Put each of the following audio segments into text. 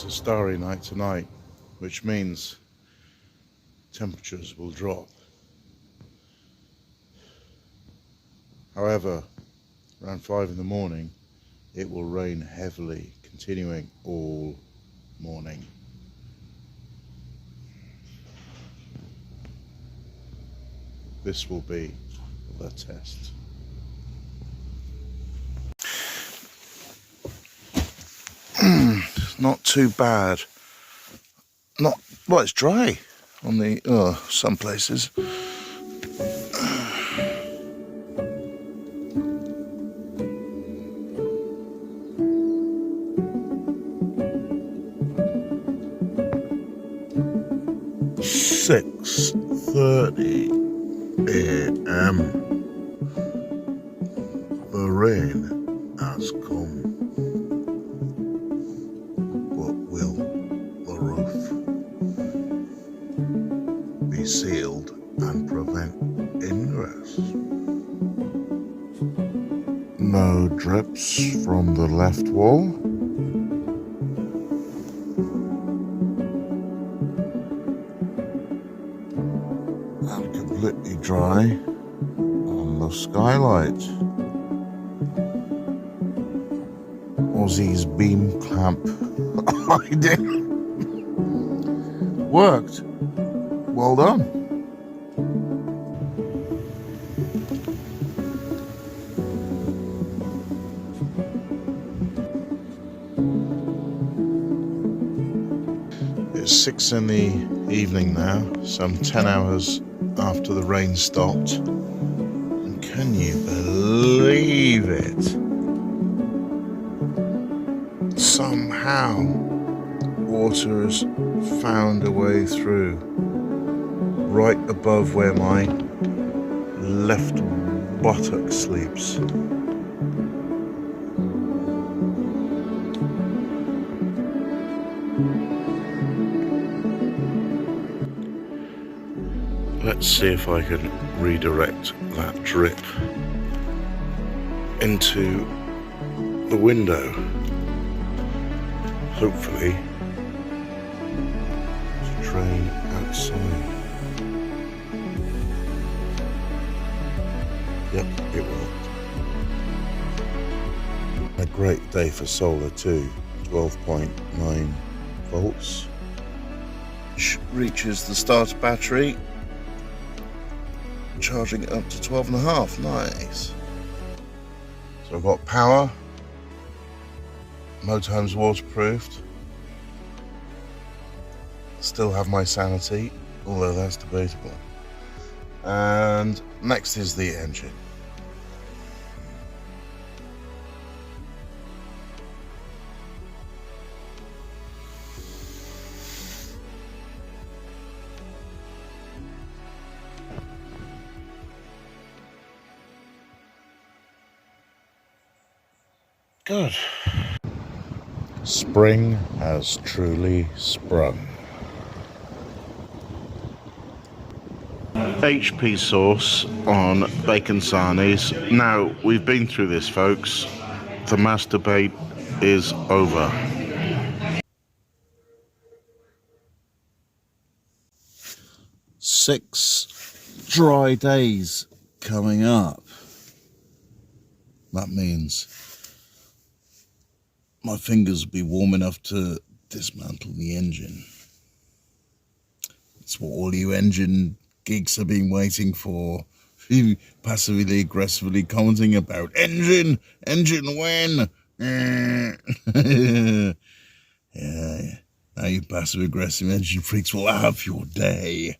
is a starry night tonight, which means temperatures will drop. However, around 5 in the morning, it will rain heavily, continuing all morning. This will be the test. Not too bad. Well, it's dry on the some places. "6:30 a.m. The rain has come, but will the roof be sealed and prevent ingress? No drips from the left wall. And completely dry on the skylight. Aussie's beam clamp idea worked. Well done. It's 6 in the evening now, some 10 hours after the rain stopped. And can you believe it? Somehow water has found a way through right above where my left buttock sleeps. Let's see if I can redirect that drip into the window. Hopefully to drain outside. Yep, it worked. A great day for solar too. 12.9 volts. Which reaches the starter battery, charging it up to 12.5. Nice. So I've got power. Motorhome's waterproofed. Still have my sanity, although that's debatable. And next is the engine. Good. Spring has truly sprung. HP sauce on bacon sarnies. Now, we've been through this, folks. The masturbate is over. Six dry days coming up. That means my fingers will be warm enough to dismantle the engine. It's what all you engine geeks have been waiting for. You passively aggressively commenting about engine when. Yeah. Now you passive aggressive engine freaks will have your day.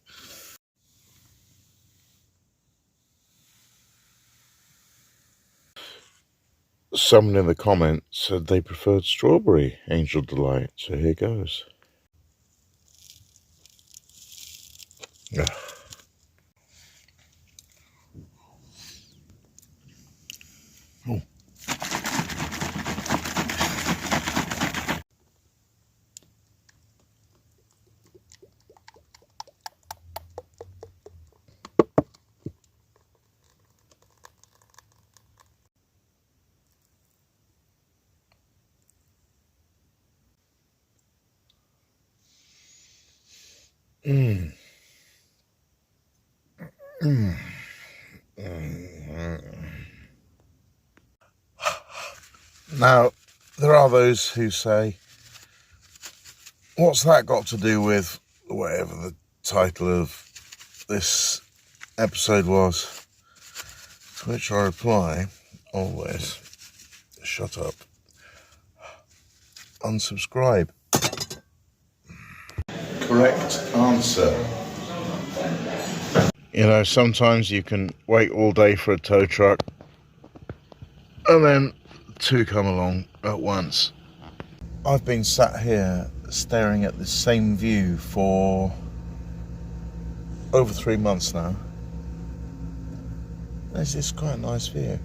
Someone in the comments said they preferred strawberry Angel Delight, so here goes. Yeah. Oh. Mm. Mm. Now, there are those who say, what's that got to do with whatever the title of this episode was? To which I reply, always, shut up, unsubscribe. Correct answer. You know, sometimes you can wait all day for a tow truck and then two come along at once. I've been sat here staring at the same view for over 3 months now. This is quite a nice view.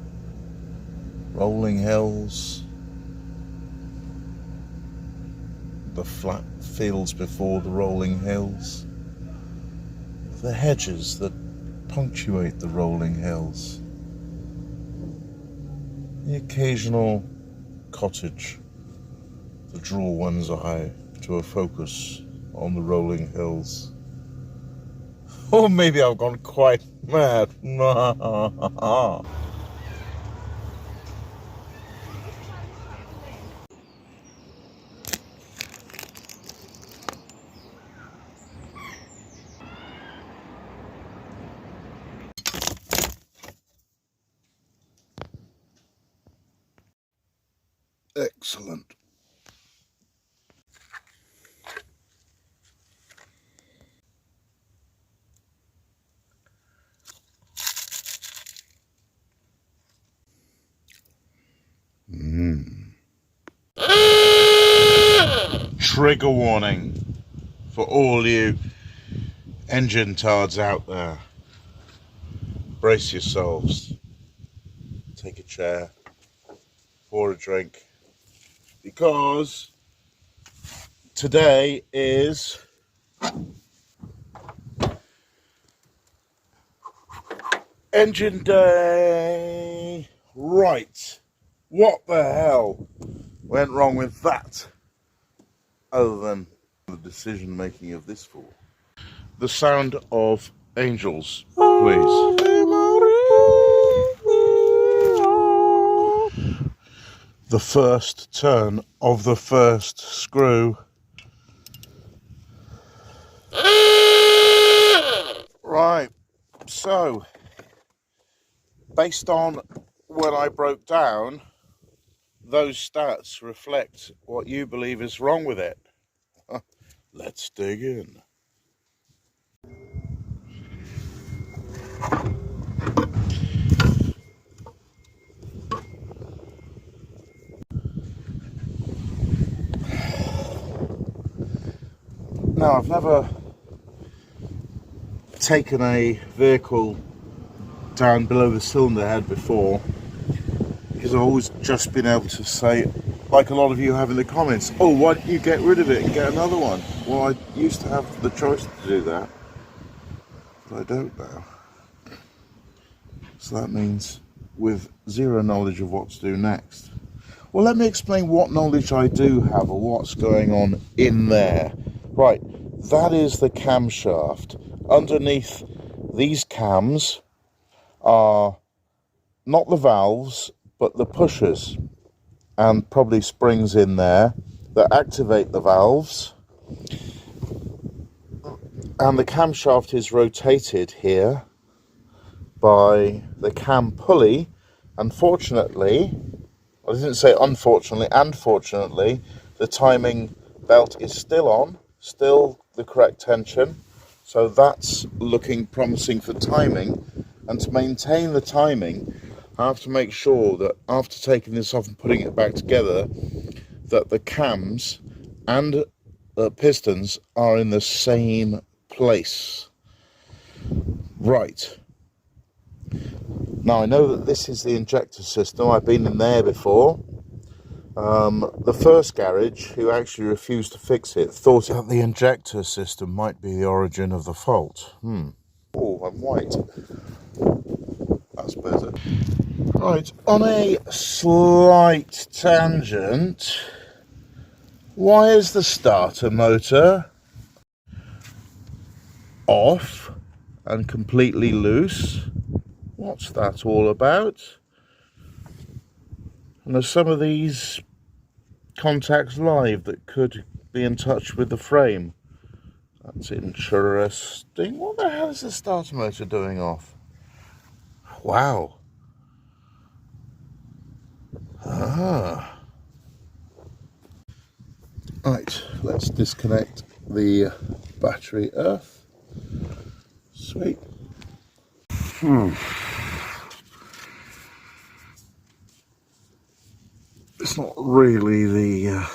Rolling hills, the flat fields before the rolling hills, the hedges that punctuate the rolling hills, the occasional cottage to draw one's eye to a focus on the rolling hills. Or maybe I've gone quite mad. Excellent. Trigger warning for all you engine tards out there. Brace yourselves. Take a chair, pour a drink, because today is engine day. Right, what the hell went wrong with that, other than the decision making of this fool? The sound of angels, please. The first turn of the first screw. Right, so based on what I broke down, those stats reflect what you believe is wrong with it. Let's dig in. Now, I've never taken a vehicle down below the cylinder head before, because I've always just been able to say, like a lot of you have in the comments, oh, why don't you get rid of it and get another one? Well, I used to have the choice to do that, but I don't now. So that means with zero knowledge of what to do next. Well, let me explain what knowledge I do have or what's going on in there. Right, that is the camshaft. Underneath these cams are not the valves, but the pushers, and probably springs in there that activate the valves. And the camshaft is rotated here by the cam pulley. Unfortunately, I didn't say unfortunately, and fortunately, the timing belt is still on, still the correct tension, so that's looking promising for timing. And to maintain the timing, I have to make sure that after taking this off and putting it back together, that the cams and the pistons are in the same place. Right. Now, I know that this is the injector system. I've been in there before. The first garage, who actually refused to fix it, thought that the injector system might be the origin of the fault. Oh, I'm white. That's better. Right, on a slight tangent, why is the starter motor off and completely loose. What's that all about? And there's some of these contacts live that could be in touch with the frame. That's interesting. What the hell is the starter motor doing off? Wow. Ah. Right, let's disconnect the battery earth. Sweet. It's not really the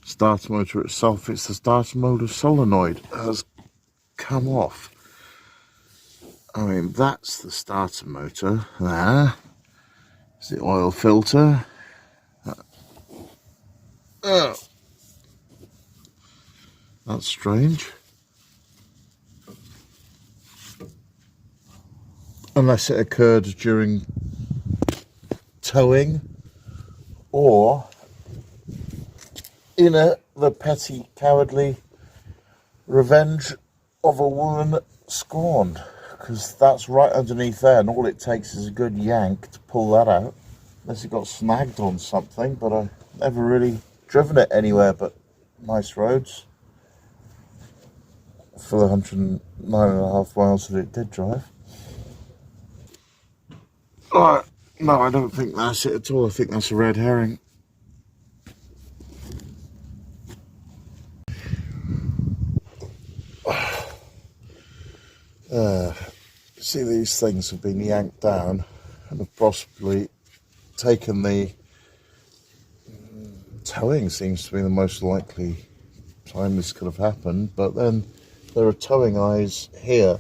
starter motor itself, it's the starter motor solenoid has come off. I mean, that's the starter motor there. It's the oil filter. Oh, that's strange. Unless it occurred during towing or in the petty, cowardly revenge of a woman scorned. Because that's right underneath there, and all it takes is a good yank to pull that out. Unless it got snagged on something, but I've never really driven it anywhere but nice roads for the 109.5 miles that it did drive. No, I don't think that's it at all. I think that's a red herring. See, these things have been yanked down and have possibly taken the towing. Seems to be the most likely time this could have happened, but then there are towing eyes here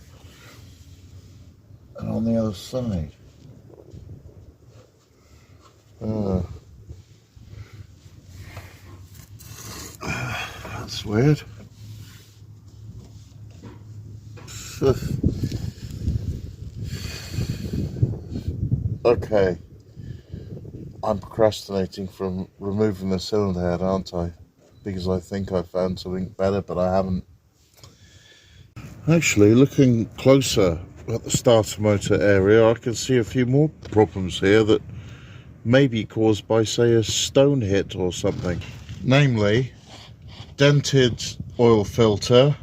and on the other side. That's weird. Okay, I'm procrastinating from removing the cylinder head, aren't I? Because I think I found something better, but I haven't. Actually, looking closer at the starter motor area, I can see a few more problems here that may be caused by, say, a stone hit or something. Namely, dented oil filter,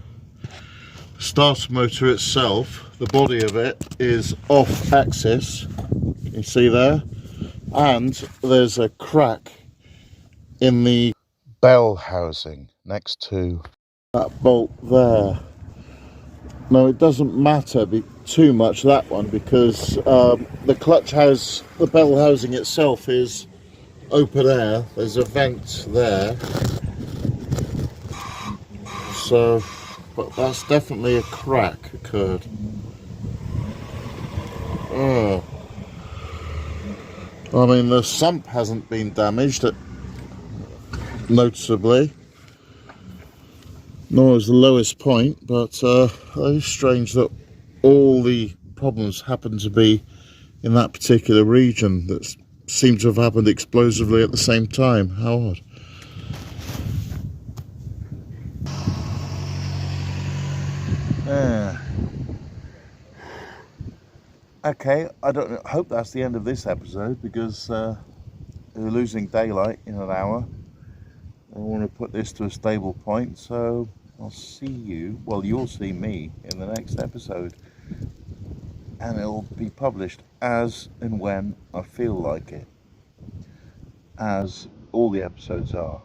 starter motor itself, the body of it is off axis, you see there, and there's a crack in the bell housing next to that bolt there. Now, it doesn't matter too much, that one, because the clutch house, the bell housing itself is open air. There's a vent there, so, but that's definitely a crack occurred. Oh. I mean, the sump hasn't been damaged noticeably, nor is the lowest point, but it's strange that all the problems happen to be in that particular region that seem to have happened explosively at the same time. How odd. Okay, I hope that's the end of this episode, because we're losing daylight in an hour. I want to put this to a stable point, so I'll see you, well, you'll see me in the next episode, and it'll be published as and when I feel like it, as all the episodes are.